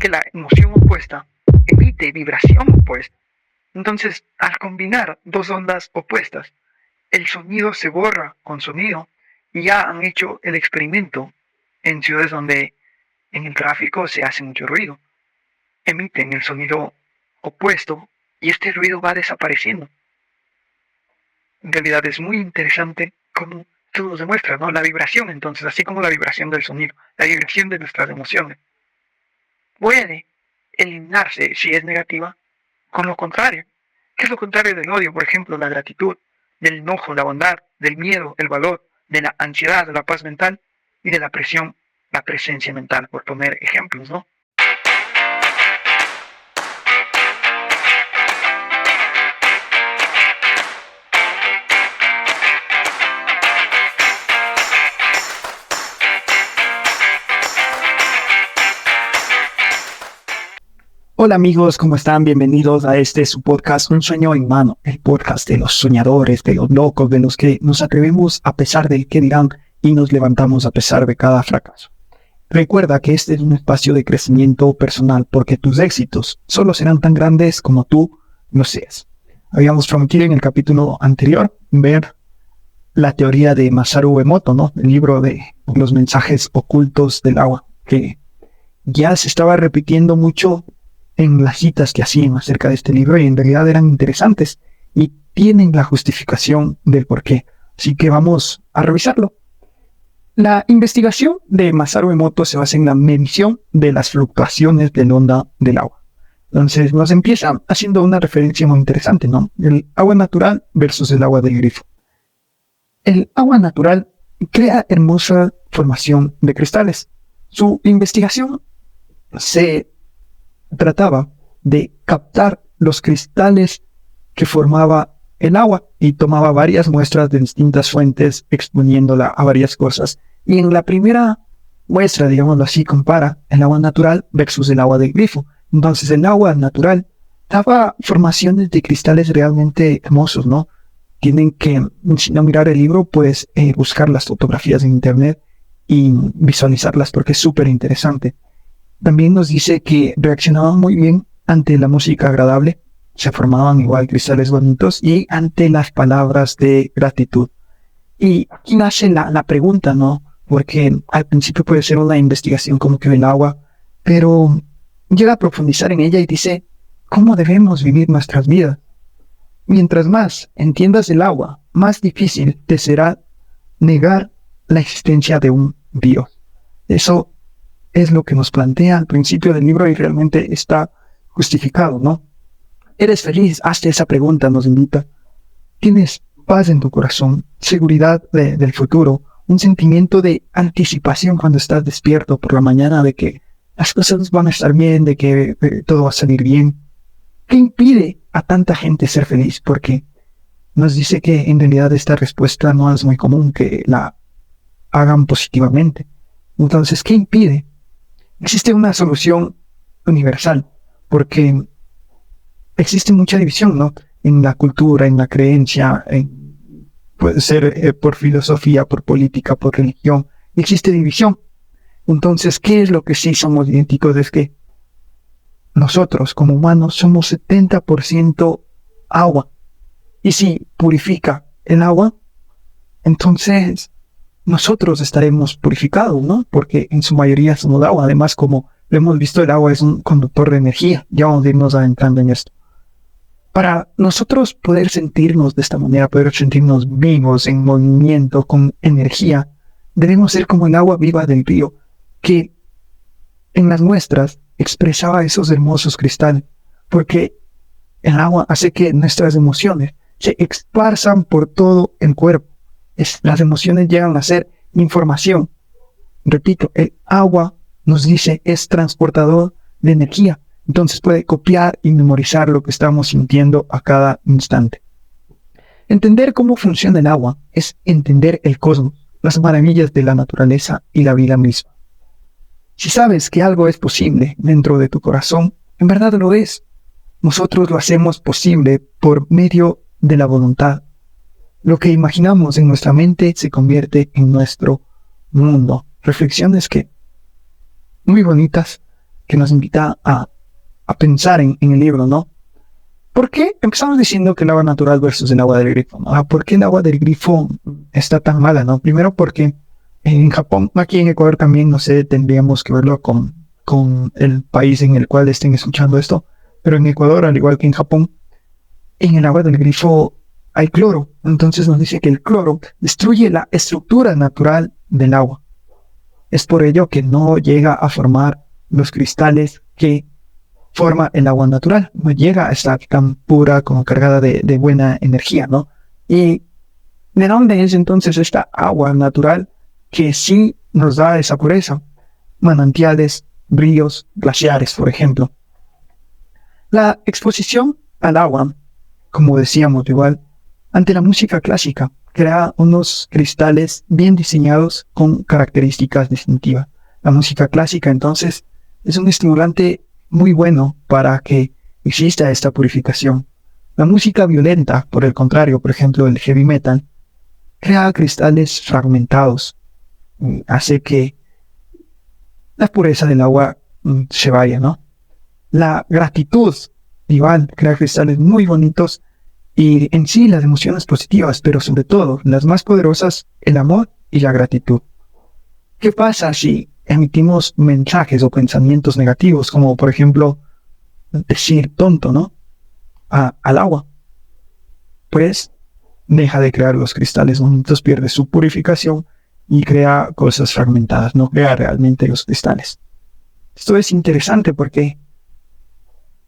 que la emoción opuesta emite vibración opuesta. Entonces, al combinar dos ondas opuestas, el sonido se borra con sonido, y ya han hecho el experimento en ciudades donde en el tráfico se hace mucho ruido. Emiten el sonido opuesto y este ruido va desapareciendo. En realidad es muy interesante cómo esto nos demuestra, ¿no? La vibración, entonces, así como la vibración del sonido, la vibración de nuestras emociones, puede eliminarse si es negativa con lo contrario. ¿Qué es lo contrario del odio? Por ejemplo, la gratitud, del enojo, la bondad, del miedo, el valor, de la ansiedad, de la paz mental y de la presión, la presencia mental, por poner ejemplos, ¿no? Hola amigos, ¿cómo están? Bienvenidos a su podcast Un Sueño en Mano, el podcast de los soñadores, de los locos, de los que nos atrevemos a pesar del que dirán y nos levantamos a pesar de cada fracaso. Recuerda que este es un espacio de crecimiento personal porque tus éxitos solo serán tan grandes como tú lo seas. Habíamos prometido en el capítulo anterior ver la teoría de Masaru Emoto, ¿no? El libro de los mensajes ocultos del agua, que ya se estaba repitiendo mucho en las citas que hacían acerca de este libro y en realidad eran interesantes y tienen la justificación del por qué. Así que vamos a revisarlo. La investigación de Masaru Emoto se basa en la medición de las fluctuaciones de la onda del agua. Entonces nos empieza haciendo una referencia muy interesante, ¿no? El agua natural versus el agua del grifo. El agua natural crea hermosa formación de cristales. Su investigación se trataba de captar los cristales que formaba el agua y tomaba varias muestras de distintas fuentes exponiéndola a varias cosas. Y en la primera muestra, digámoslo así, compara el agua natural versus el agua del grifo. Entonces el agua natural daba formaciones de cristales realmente hermosos, ¿no? Tienen que, si no mirar el libro, pues buscar las fotografías en internet y visualizarlas porque es súper interesante. También nos dice que reaccionaban muy bien ante la música agradable, se formaban igual cristales bonitos y ante las palabras de gratitud. Y aquí nace la pregunta, ¿no? Porque al principio puede ser una investigación como que del agua, pero llega a profundizar en ella y dice, ¿cómo debemos vivir nuestras vidas? Mientras más entiendas el agua, más difícil te será negar la existencia de un Dios. Eso es lo que nos plantea al principio del libro y realmente está justificado, ¿no? ¿Eres feliz? Hazte esa pregunta, nos invita. ¿Tienes paz en tu corazón, seguridad del futuro, un sentimiento de anticipación cuando estás despierto por la mañana de que las cosas van a estar bien, de que todo va a salir bien? ¿Qué impide a tanta gente ser feliz? Porque nos dice que en realidad esta respuesta no es muy común que la hagan positivamente. Entonces, ¿qué impide? Existe una solución universal, porque existe mucha división, ¿no? En la cultura, en la creencia, puede ser por filosofía, por política, por religión. Existe división. Entonces, ¿qué es lo que sí somos idénticos? Es que nosotros, como humanos, somos 70% agua. Y si purifica el agua, entonces nosotros estaremos purificados, ¿no? Porque en su mayoría somos agua. Además, como lo hemos visto, el agua es un conductor de energía. Ya vamos a irnos adentrando en esto. Para nosotros poder sentirnos de esta manera, poder sentirnos vivos, en movimiento, con energía, debemos ser como el agua viva del río, que en las muestras expresaba esos hermosos cristales, porque el agua hace que nuestras emociones se esparzan por todo el cuerpo. Las emociones llegan a ser información. Repito, el agua nos dice es transportador de energía. Entonces puede copiar y memorizar lo que estamos sintiendo a cada instante. Entender cómo funciona el agua es entender el cosmos, las maravillas de la naturaleza y la vida misma. Si sabes que algo es posible dentro de tu corazón, en verdad lo es. Nosotros lo hacemos posible por medio de la voluntad. Lo que imaginamos en nuestra mente se convierte en nuestro mundo. Reflexiones que muy bonitas, que nos invita a pensar en el libro, ¿no? ¿Por qué empezamos diciendo que el agua natural versus el agua del grifo, ¿no? ¿Por qué el agua del grifo está tan mala, no? Primero porque en Japón, aquí en Ecuador también, no sé, tendríamos que verlo con el país en el cual estén escuchando esto, pero en Ecuador, al igual que en Japón, en el agua del grifo hay cloro. Entonces nos dice que el cloro destruye la estructura natural del agua. Es por ello que no llega a formar los cristales que forma el agua natural. No llega a estar tan pura como cargada de buena energía, ¿no? ¿Y de dónde es entonces esta agua natural que sí nos da esa pureza? Manantiales, ríos, glaciares, por ejemplo. La exposición al agua, como decíamos igual, ante la música clásica, crea unos cristales bien diseñados con características distintivas. La música clásica, entonces, es un estimulante muy bueno para que exista esta purificación. La música violenta, por el contrario, por ejemplo, el heavy metal, crea cristales fragmentados, hace que la pureza del agua se vaya, ¿no? La gratitud, igual, crea cristales muy bonitos y en sí las emociones positivas, pero sobre todo las más poderosas, el amor y la gratitud. ¿Qué pasa si emitimos mensajes o pensamientos negativos, como por ejemplo decir tonto, ¿no? Al agua? Pues deja de crear los cristales bonitos, pierde su purificación y crea cosas fragmentadas, no crea realmente los cristales. Esto es interesante porque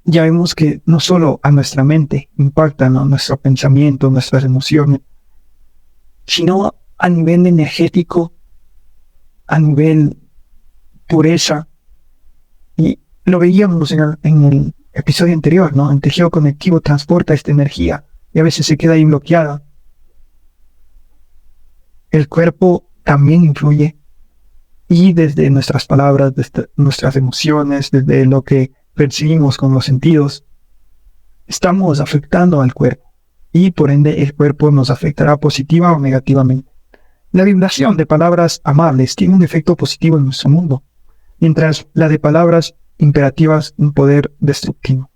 ya vemos que no solo a nuestra mente impacta, ¿no?, nuestro pensamiento, nuestras emociones, sino a nivel energético, a nivel pureza. Y lo veíamos en el episodio anterior, ¿no? El tejido conectivo transporta esta energía y a veces se queda ahí bloqueada. El cuerpo también influye, y desde nuestras palabras, desde nuestras emociones, desde lo que percibimos con los sentidos, estamos afectando al cuerpo y por ende el cuerpo nos afectará positiva o negativamente. La vibración de palabras amables tiene un efecto positivo en nuestro mundo, mientras la de palabras imperativas un poder destructivo.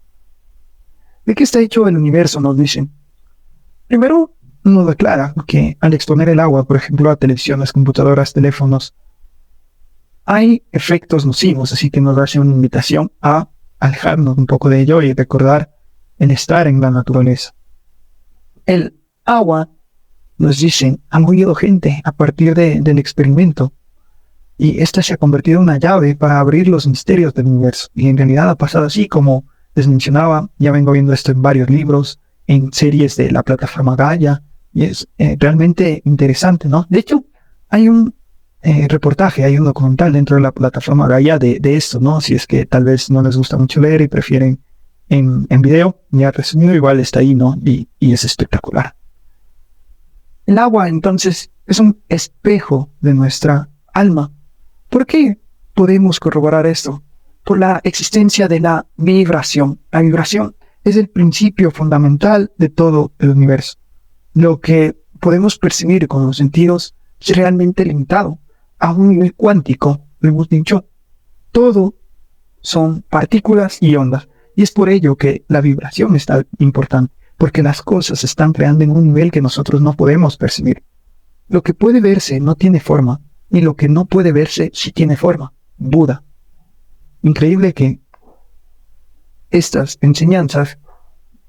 ¿De qué está hecho el universo?, nos dicen. Primero nos declara que al exponer el agua, por ejemplo, a televisiones, computadoras, teléfonos, hay efectos nocivos, así que nos hace una invitación a alejarnos un poco de ello y recordar el estar en la naturaleza. El agua, nos dicen, ha movido gente a partir del experimento, y esta se ha convertido en una llave para abrir los misterios del universo. Y en realidad ha pasado así, como les mencionaba, ya vengo viendo esto en varios libros, en series de la plataforma Gaia, y es realmente interesante, ¿no? De hecho, hay un reportaje, hay un documental dentro de la plataforma Gaia de esto, ¿no? Si es que tal vez no les gusta mucho leer y prefieren en video, ya resumido, igual está ahí, ¿no? Y es espectacular. El agua, entonces, es un espejo de nuestra alma. ¿Por qué podemos corroborar esto? Por la existencia de la vibración. La vibración es el principio fundamental de todo el universo. Lo que podemos percibir con los sentidos es realmente limitado. A un nivel cuántico, lo hemos dicho, todo son partículas y ondas. Y es por ello que la vibración es tan importante, porque las cosas se están creando en un nivel que nosotros no podemos percibir. Lo que puede verse no tiene forma, y lo que no puede verse sí tiene forma. Buda. Increíble que estas enseñanzas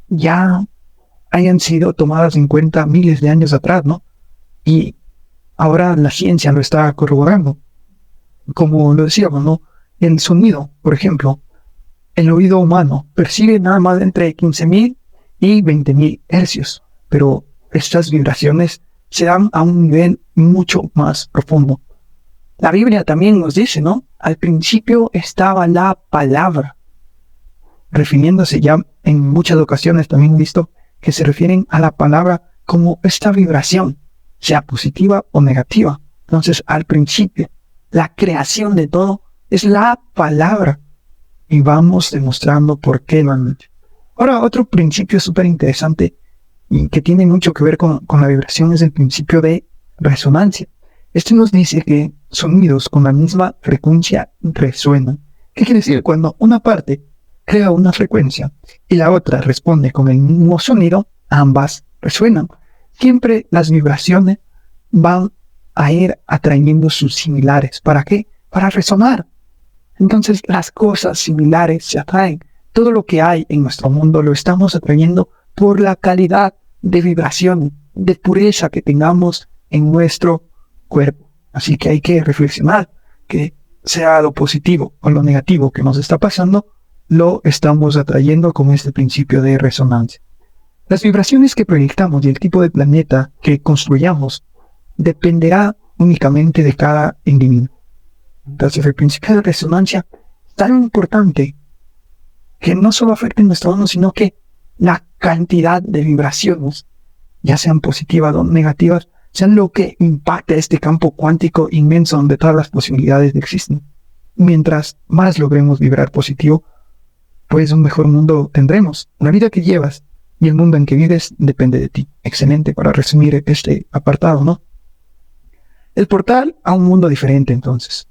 ya hayan sido tomadas en cuenta miles de años atrás, ¿no? Y ahora la ciencia lo está corroborando. Como lo decíamos, ¿no? El sonido, por ejemplo, el oído humano percibe nada más entre 15.000 y 20.000 hercios, pero estas vibraciones se dan a un nivel mucho más profundo. La Biblia también nos dice, ¿no? Al principio estaba la palabra, refiriéndose ya en muchas ocasiones también he visto que se refieren a la palabra como esta vibración, sea positiva o negativa. Entonces, al principio, la creación de todo es la palabra. Y vamos demostrando por qué lo han hecho. Ahora, otro principio súper interesante y que tiene mucho que ver con la vibración es el principio de resonancia. Este nos dice que sonidos con la misma frecuencia resuenan. ¿Qué quiere decir? Cuando una parte crea una frecuencia y la otra responde con el mismo sonido, ambas resuenan. Siempre las vibraciones van a ir atrayendo sus similares. ¿Para qué? Para resonar. Entonces las cosas similares se atraen. Todo lo que hay en nuestro mundo lo estamos atrayendo por la calidad de vibración, de pureza que tengamos en nuestro cuerpo. Así que hay que reflexionar que sea lo positivo o lo negativo que nos está pasando, lo estamos atrayendo con este principio de resonancia. Las vibraciones que proyectamos y el tipo de planeta que construyamos dependerá únicamente de cada individuo. Entonces el principio de resonancia es tan importante que no solo afecta nuestro mundo, sino que la cantidad de vibraciones, ya sean positivas o negativas, sean lo que impacta este campo cuántico inmenso donde todas las posibilidades existen. Mientras más logremos vibrar positivo, pues un mejor mundo tendremos. La vida que llevas y el mundo en que vives depende de ti. Excelente para resumir este apartado, ¿no? El portal a un mundo diferente, entonces.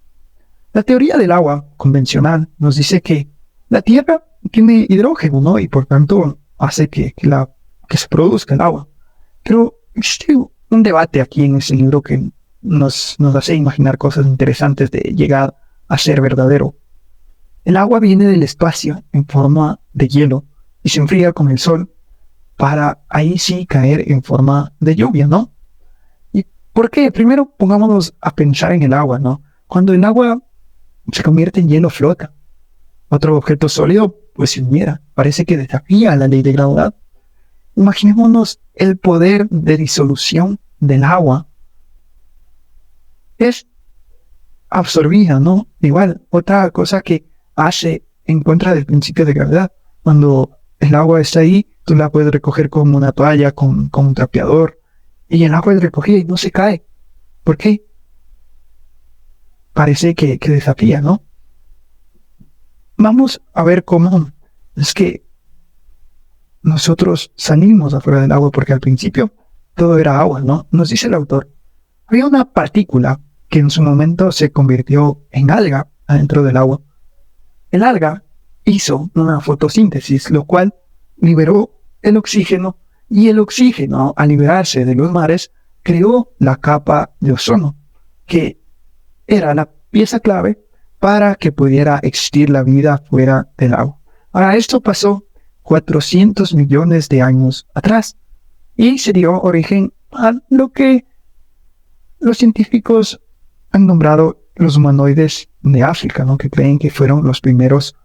La teoría del agua convencional nos dice que la Tierra tiene hidrógeno, ¿no? Y por tanto hace que se produzca el agua. Pero existe un debate aquí en ese libro que nos hace imaginar cosas interesantes de llegar a ser verdadero. El agua viene del espacio en forma de hielo y se enfría con el sol para ahí sí caer en forma de lluvia, ¿no? ¿Y por qué? Primero pongámonos a pensar en el agua, ¿no? Cuando el agua se convierte en hielo, flota. Otro objeto sólido, pues se hundiera. Parece que desafía la ley de gravedad. Imaginémonos el poder de disolución del agua. Es absorbida, ¿no? Igual, otra cosa que hace en contra del principio de gravedad. Cuando el agua está ahí, tú la puedes recoger con una toalla, con un trapeador, y el agua es recogida y no se cae. ¿Por qué? Parece que desafía, ¿no? Vamos a ver cómo es que nosotros salimos afuera del agua, porque al principio todo era agua, ¿no? Nos dice el autor. Había una partícula que en su momento se convirtió en alga adentro del agua. El alga hizo una fotosíntesis, lo cual liberó el oxígeno, y el oxígeno, al liberarse de los mares, creó la capa de ozono, que era la pieza clave para que pudiera existir la vida fuera del agua. Ahora, esto pasó 400 millones de años atrás y se dio origen a lo que los científicos han nombrado los humanoides de África, ¿no? Que creen que fueron los primeros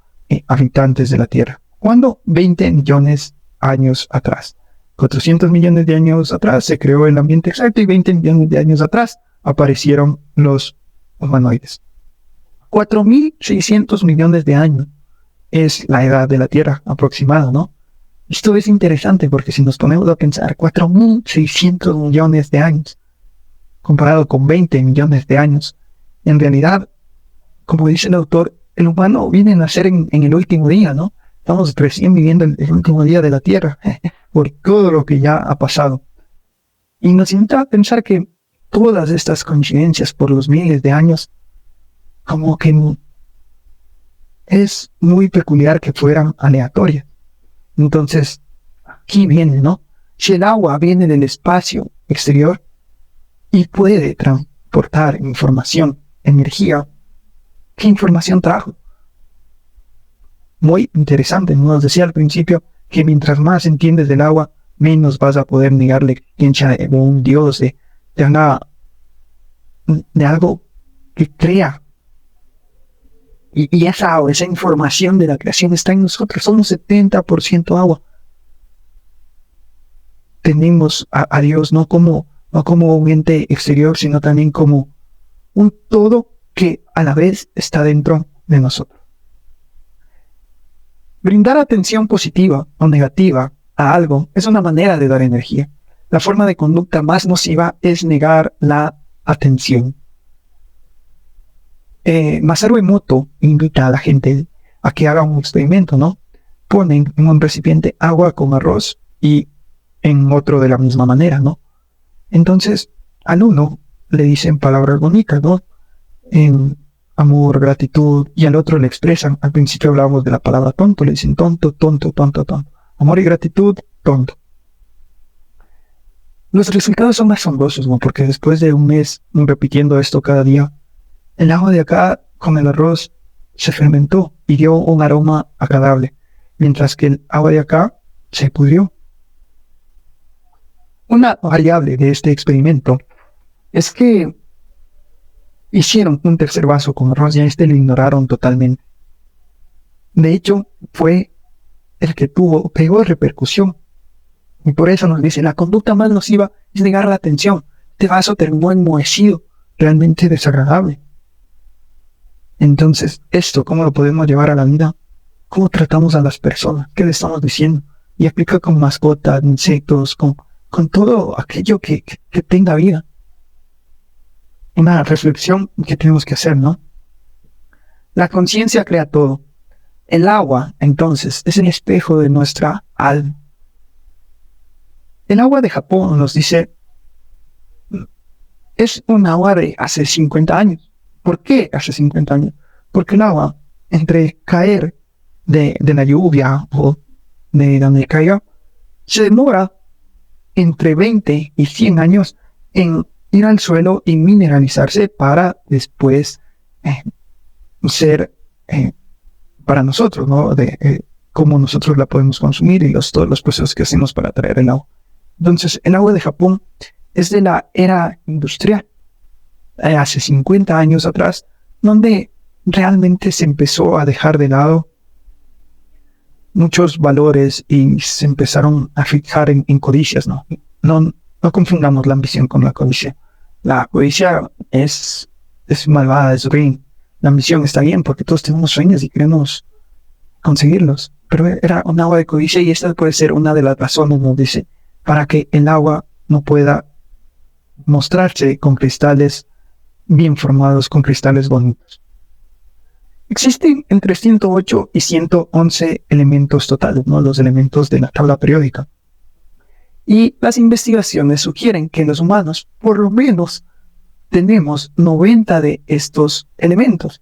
habitantes de la Tierra. ¿Cuándo? 20 millones de años atrás. 400 millones de años atrás se creó el ambiente exacto y 20 millones de años atrás aparecieron los humanoides. 4.600 millones de años es la edad de la Tierra aproximada, ¿no? Esto es interesante porque si nos ponemos a pensar, 4.600 millones de años comparado con 20 millones de años, en realidad, como dice el autor, el humano viene a nacer en el último día, ¿no? Estamos recién viviendo el último día de la Tierra por todo lo que ya ha pasado. Y nos invita a pensar que todas estas coincidencias por los miles de años, como que es muy peculiar que fueran aleatorias. Entonces, aquí viene, ¿no? Si el agua viene del espacio exterior y puede transportar información, energía, ¿qué información trajo? Muy interesante, nos decía al principio que mientras más entiendes del agua, menos vas a poder negarle existencia de un Dios, de algo que crea. Y esa información de la creación está en nosotros. Somos 70% agua. Tenemos a Dios no como un ente exterior, sino también como un todo que a la vez está dentro de nosotros. Brindar atención positiva o negativa a algo es una manera de dar energía. La forma de conducta más nociva es negar la atención. Masaru Emoto invita a la gente a que haga un experimento, ¿no? Ponen en un recipiente agua con arroz y en otro de la misma manera, ¿no? Entonces, al uno le dicen palabras bonitas, ¿no? amor, gratitud, y al otro le expresan. Al principio hablábamos de la palabra tonto, le dicen tonto, tonto, tonto, tonto. Amor y gratitud, tonto. Los resultados son asombrosos, ¿no? Porque después de un mes repitiendo esto cada día, el agua de acá con el arroz se fermentó y dio un aroma agradable, mientras que el agua de acá se pudrió. Una variable de este experimento es que hicieron un tercer vaso con arroz y a este lo ignoraron totalmente. De hecho, fue el que tuvo peor repercusión. Y por eso nos dice, la conducta más nociva es negar la atención. Este vaso terminó enmohecido, realmente desagradable. Entonces, esto, ¿cómo lo podemos llevar a la vida? ¿Cómo tratamos a las personas? ¿Qué le estamos diciendo? Y aplica con mascotas, insectos, con todo aquello que tenga vida. Una reflexión que tenemos que hacer, ¿no? La conciencia crea todo. El agua, entonces, es el espejo de nuestra alma. El agua de Japón nos dice, es un agua de hace 50 años. ¿Por qué hace 50 años? Porque el agua, entre caer de la lluvia o de donde caiga, se demora entre 20 y 100 años en ir al suelo y mineralizarse para después ser para nosotros, ¿no? De cómo nosotros la podemos consumir y todos los procesos que hacemos para traer el agua. Entonces, el agua de Japón es de la era industrial, hace 50 años atrás, donde realmente se empezó a dejar de lado muchos valores y se empezaron a fijar en codicias, ¿no? No confundamos la ambición con la codicia. La codicia es malvada, es ruin. La ambición está bien porque todos tenemos sueños y queremos conseguirlos. Pero era un agua de codicia y esta puede ser una de las razones, nos dice, para que el agua no pueda mostrarse con cristales bien formados, con cristales bonitos. Existen entre 108 y 111 elementos totales, ¿no? Los elementos de la tabla periódica. Y las investigaciones sugieren que los humanos, por lo menos, tenemos 90 de estos elementos.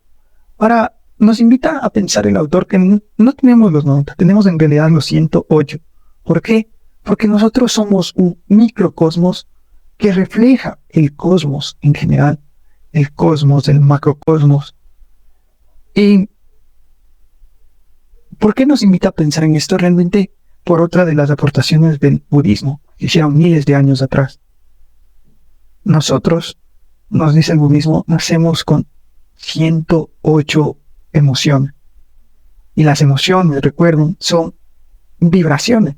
Ahora, nos invita a pensar el autor que no tenemos los 90, tenemos en realidad los 108. ¿Por qué? Porque nosotros somos un microcosmos que refleja el cosmos en general, el cosmos, el macrocosmos. ¿Y por qué nos invita a pensar en esto? Realmente por otra de las aportaciones del budismo que hicieron miles de años atrás. Nosotros, nos dice el budismo, nacemos con 108 emociones. Y las emociones, recuerden, son vibraciones.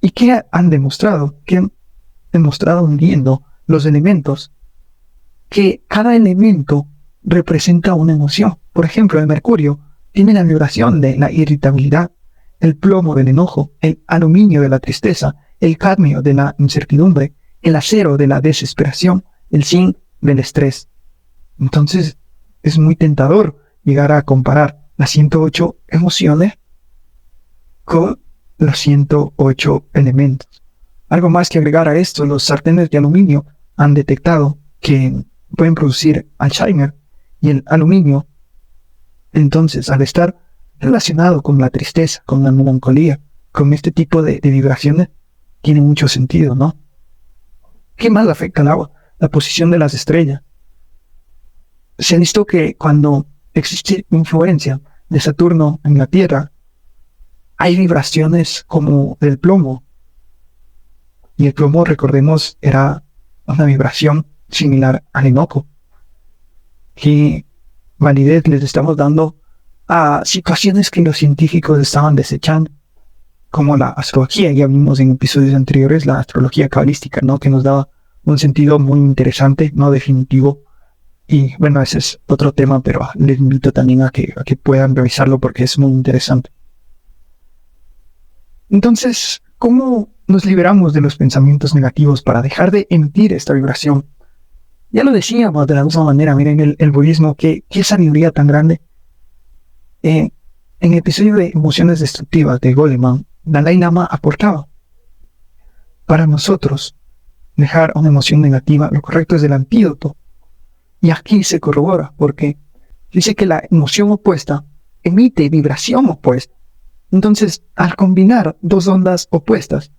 ¿Y qué han demostrado? Que han demostrado viendo los elementos, que cada elemento representa una emoción. Por ejemplo, el mercurio tiene la vibración de la irritabilidad, el plomo del enojo, el aluminio de la tristeza, el cadmio de la incertidumbre, el acero de la desesperación, el zinc del estrés. Entonces, es muy tentador llegar a comparar las 108 emociones con los 108 elementos. Algo más que agregar a esto, los sartenes de aluminio han detectado que pueden producir Alzheimer y el aluminio, entonces, al estar relacionado con la tristeza, con la melancolía, con este tipo de vibraciones, tiene mucho sentido, ¿no? ¿Qué más afecta al agua? La posición de las estrellas. Se ha visto que cuando existe influencia de Saturno en la Tierra, hay vibraciones como del plomo. Y el plomo, recordemos, era una vibración similar al enojo. ¿Qué validez les estamos dando a situaciones que los científicos estaban desechando? Como la astrología, ya vimos en episodios anteriores, la astrología cabalística, ¿no? Que nos daba un sentido muy interesante, no definitivo. Y bueno, ese es otro tema, pero les invito también a que puedan revisarlo porque es muy interesante. Entonces, ¿cómo nos liberamos de los pensamientos negativos para dejar de emitir esta vibración? Ya lo decíamos de la misma manera, miren el budismo, qué sabiduría tan grande. En el episodio de emociones destructivas de Goleman, Dalai Lama aportaba: para nosotros, dejar una emoción negativa, lo correcto es el antídoto. Y aquí se corrobora, porque dice que la emoción opuesta emite vibración opuesta. Entonces, al combinar dos ondas opuestas,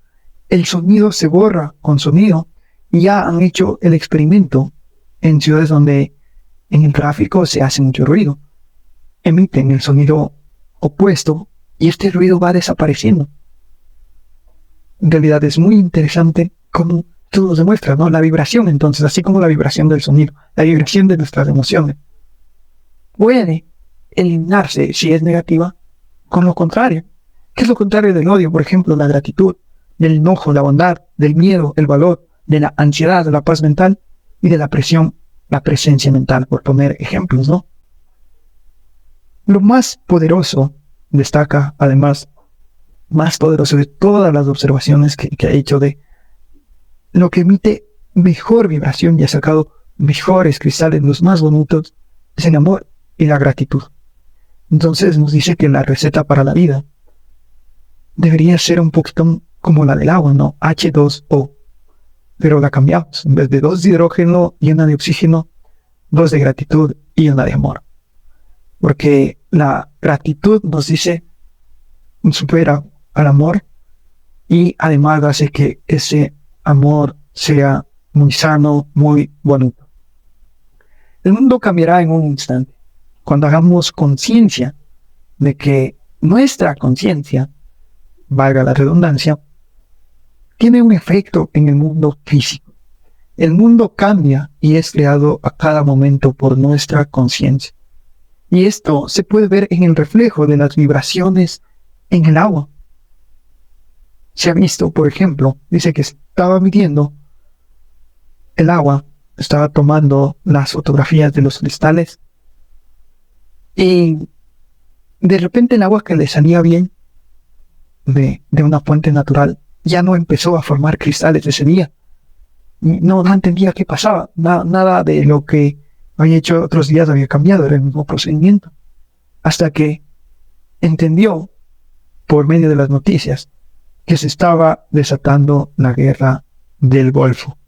el sonido se borra con sonido, y ya han hecho el experimento en ciudades donde en el tráfico se hace mucho ruido. Emiten el sonido opuesto y este ruido va desapareciendo. En realidad es muy interesante cómo todo nos demuestra, ¿no? La vibración, entonces, así como la vibración del sonido, la vibración de nuestras emociones, puede eliminarse si es negativa con lo contrario. ¿Qué es lo contrario del odio? Por ejemplo, la gratitud, del enojo, la bondad, del miedo, el valor, de la ansiedad, de la paz mental y de la presión, la presencia mental, por poner ejemplos, ¿no? Lo más poderoso, destaca además, más poderoso de todas las observaciones que ha hecho, de lo que emite mejor vibración y ha sacado mejores cristales, los más bonitos, es el amor y la gratitud. Entonces nos dice que la receta para la vida debería ser un poquito como la del agua, ¿no? H2O. Pero la cambiamos. En vez de 2 de hidrógeno y 1 de oxígeno, 2 de gratitud y 1 de amor. Porque la gratitud nos dice, supera al amor y además hace que ese amor sea muy sano, muy bonito. El mundo cambiará en un instante cuando hagamos conciencia de que nuestra conciencia, valga la redundancia, tiene un efecto en el mundo físico. El mundo cambia y es creado a cada momento por nuestra conciencia. Y esto se puede ver en el reflejo de las vibraciones en el agua. Se ha visto, por ejemplo, dice que estaba midiendo el agua, estaba tomando las fotografías de los cristales y de repente el agua que le salía bien de una fuente natural ya no empezó a formar cristales ese día. No entendía qué pasaba. Nada de lo que había hecho otros días había cambiado, era el mismo procedimiento. Hasta que entendió, por medio de las noticias, que se estaba desatando la guerra del Golfo.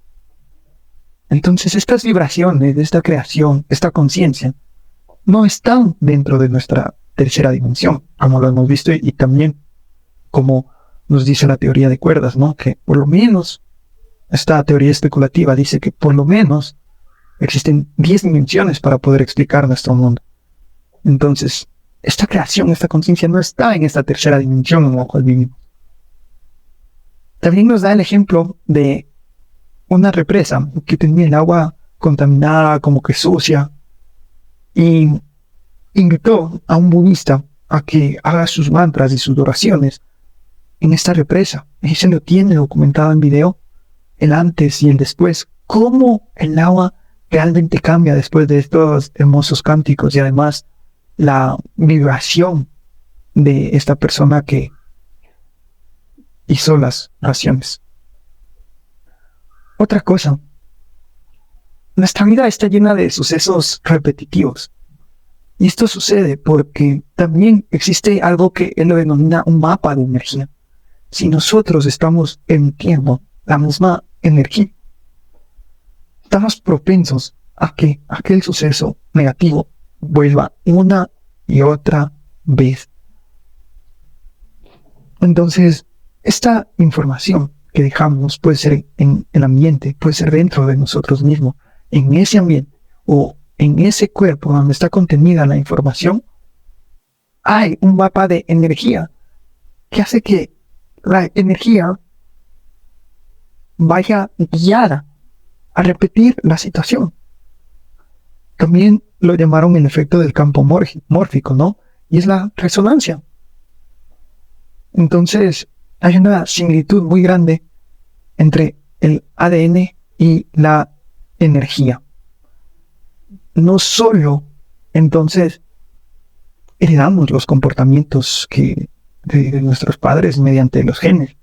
Entonces estas vibraciones de esta creación, esta conciencia, no están dentro de nuestra tercera dimensión, como lo hemos visto y también como nos dice la teoría de cuerdas, ¿no? Que por lo menos, esta teoría especulativa dice que por lo menos existen 10 dimensiones para poder explicar nuestro mundo. Entonces, esta creación, esta conciencia no está en esta tercera dimensión en la cual vivimos. También nos da el ejemplo de una represa que tenía el agua contaminada, como que sucia, y invitó a un budista a que haga sus mantras y sus oraciones en esta represa. Y se lo tiene documentado en video, el antes y el después, cómo el agua realmente cambia después de estos hermosos cánticos y además la vibración de esta persona que hizo las oraciones. Otra cosa, nuestra vida está llena de sucesos repetitivos. Y esto sucede porque también existe algo que él lo denomina un mapa de energía. Si nosotros estamos emitiendo la misma energía, estamos propensos a que aquel suceso negativo vuelva una y otra vez. Entonces, esta información que dejamos puede ser en el ambiente, puede ser dentro de nosotros mismos, en ese ambiente o en ese cuerpo donde está contenida la información. Hay un mapa de energía que hace que la energía vaya guiada a repetir la situación. También lo llamaron el efecto del campo mórfico, ¿no? Y es la resonancia. Entonces, hay una similitud muy grande entre el ADN y la energía. No solo, entonces, heredamos los comportamientos de nuestros padres mediante los genes,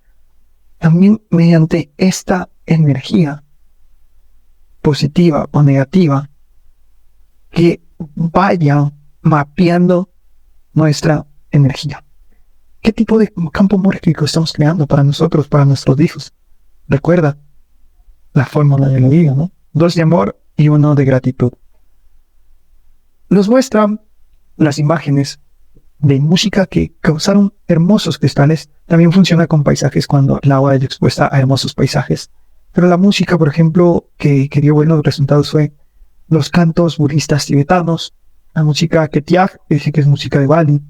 también mediante esta energía positiva o negativa que vaya mapeando nuestra energía. ¿Qué tipo de campo mórfico estamos creando para nosotros, para nuestros hijos? Recuerda la fórmula de la vida, ¿no? 2 de amor y 1 de gratitud. nos muestra las imágenes de música que causaron hermosos cristales. También funciona con paisajes cuando el agua es expuesta a hermosos paisajes. Pero la música, por ejemplo, que dio buenos resultados fue los cantos budistas tibetanos, la música quechua, que dice que es música de Bali,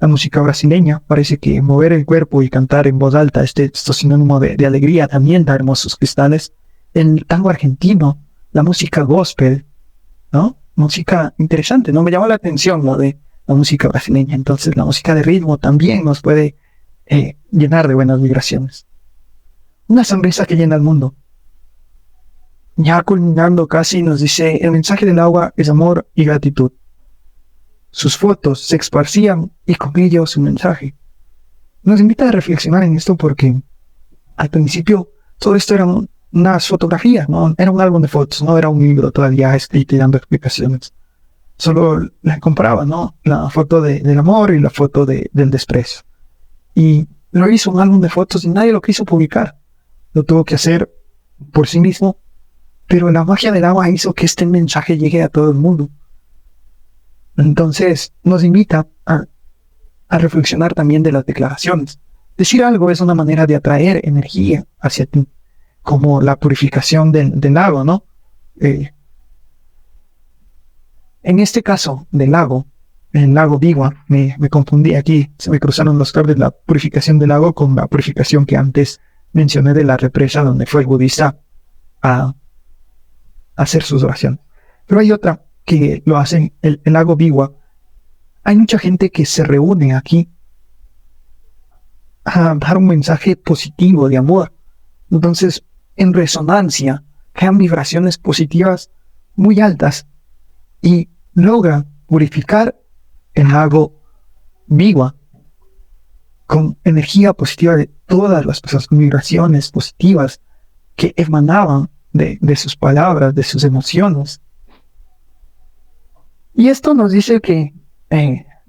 la música brasileña. Parece que mover el cuerpo y cantar en voz alta, esto es sinónimo de alegría, también da hermosos cristales. El tango argentino, la música gospel, ¿no? Música interesante, ¿no? Me llama la atención lo de la música brasileña. Entonces la música de ritmo también nos puede llenar de buenas vibraciones. Una sonrisa que llena el mundo. Ya culminando casi, nos dice: el mensaje del agua es amor y gratitud. Sus fotos se esparcían y con ello su mensaje. Nos invita a reflexionar en esto porque al principio todo esto era unas fotografías, ¿no? Era un álbum de fotos, no era un libro todavía escrito y dando explicaciones. Solo la compraba, ¿no? La foto del amor y la foto del desprecio. Y lo hizo un álbum de fotos y nadie lo quiso publicar. Lo tuvo que hacer por sí mismo, pero la magia del agua hizo que este mensaje llegue a todo el mundo. Entonces nos invita a reflexionar también de las declaraciones. Decir algo es una manera de atraer energía hacia ti, como la purificación del lago, ¿no? En este caso del lago, el lago Biwa, me confundí aquí, se me cruzaron los cables, la purificación del lago con la purificación que antes mencioné de la represa donde fue el budista a hacer sus oraciones. Pero hay otra que lo hacen, el lago Biwa. Hay mucha gente que se reúne aquí a dar un mensaje positivo de amor. Entonces, en resonancia, crean vibraciones positivas muy altas y logran purificar el lago Biwa con energía positiva de todas las personas, con vibraciones positivas que emanaban de sus palabras, de sus emociones. Y esto nos dice que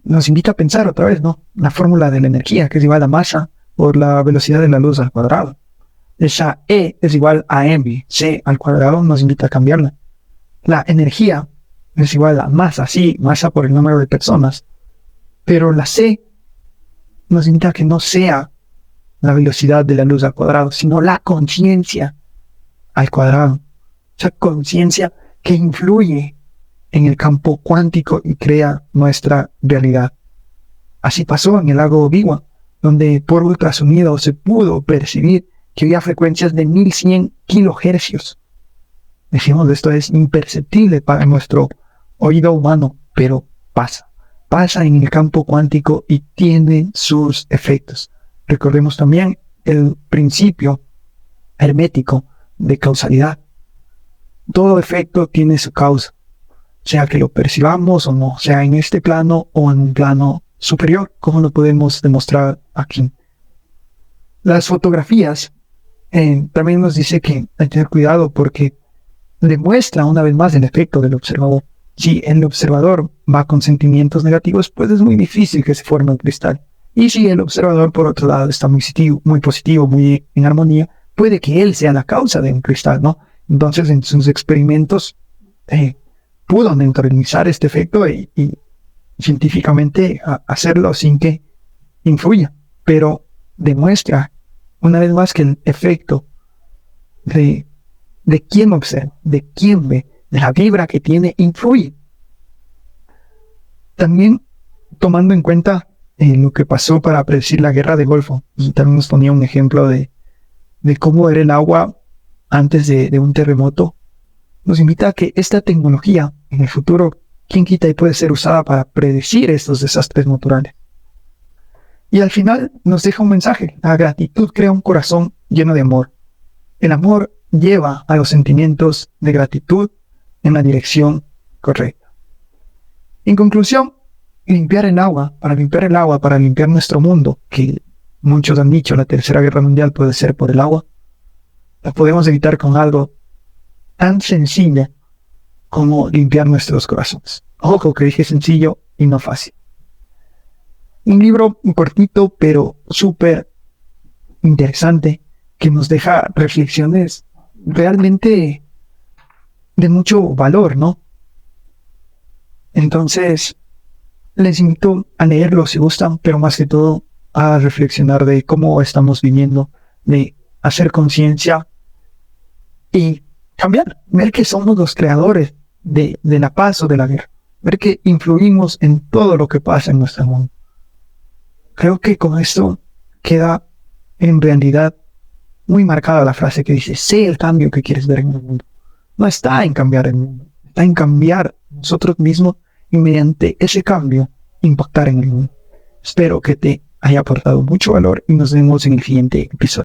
nos invita a pensar otra vez, ¿no? La fórmula de la energía, que es igual a masa por la velocidad de la luz al cuadrado. Esa E es igual a mv, C al cuadrado nos invita a cambiarla. La energía es igual a masa, sí, masa por el número de personas. Pero la C nos invita a que no sea la velocidad de la luz al cuadrado, sino la conciencia al cuadrado. Esa conciencia que influye en el campo cuántico y crea nuestra realidad. Así pasó en el lago Biwa, donde por ultrasonido se pudo percibir que había frecuencias de 1100 kilohercios. Decimos, esto es imperceptible para nuestro oído humano, pero pasa en el campo cuántico y tiene sus efectos. Recordemos también el principio hermético de causalidad. Todo efecto tiene su causa, sea que lo percibamos o no, sea en este plano o en un plano superior, como lo podemos demostrar aquí. Las fotografías también nos dice que hay que tener cuidado porque demuestra una vez más el efecto del observador. Si el observador va con sentimientos negativos, pues es muy difícil que se forme un cristal. Y si el observador, por otro lado, está muy positivo, muy en armonía, puede que él sea la causa de un cristal, ¿no? Entonces, en sus experimentos, pudo neutralizar este efecto y científicamente hacerlo sin que influya. Pero demuestra, una vez más, que el efecto de quien observa, de quien ve, de la vibra que tiene, influye. También tomando en cuenta lo que pasó para predecir la guerra del Golfo, y también nos ponía un ejemplo de cómo era el agua antes de un terremoto, nos invita a que esta tecnología en el futuro, quién quita y puede ser usada para predecir estos desastres naturales. Y al final nos deja un mensaje: la gratitud crea un corazón lleno de amor. El amor lleva a los sentimientos de gratitud en la dirección correcta. En conclusión, limpiar el agua, para limpiar nuestro mundo, que muchos han dicho la tercera guerra mundial puede ser por el agua, la podemos evitar con algo tan sencillo como limpiar nuestros corazones. Ojo que dije sencillo y no fácil. Un libro cortito pero súper interesante que nos deja reflexiones realmente de mucho valor, ¿no? Entonces, les invito a leerlo si gustan, pero más que todo a reflexionar de cómo estamos viviendo, de hacer conciencia y cambiar, ver que somos los creadores de la paz o de la guerra, ver que influimos en todo lo que pasa en nuestro mundo. Creo que con esto queda en realidad muy marcada la frase que dice, sé el cambio que quieres ver en el mundo. No está en cambiar el mundo, está en cambiar nosotros mismos y mediante ese cambio impactar en el mundo. Espero que te haya aportado mucho valor y nos vemos en el siguiente episodio.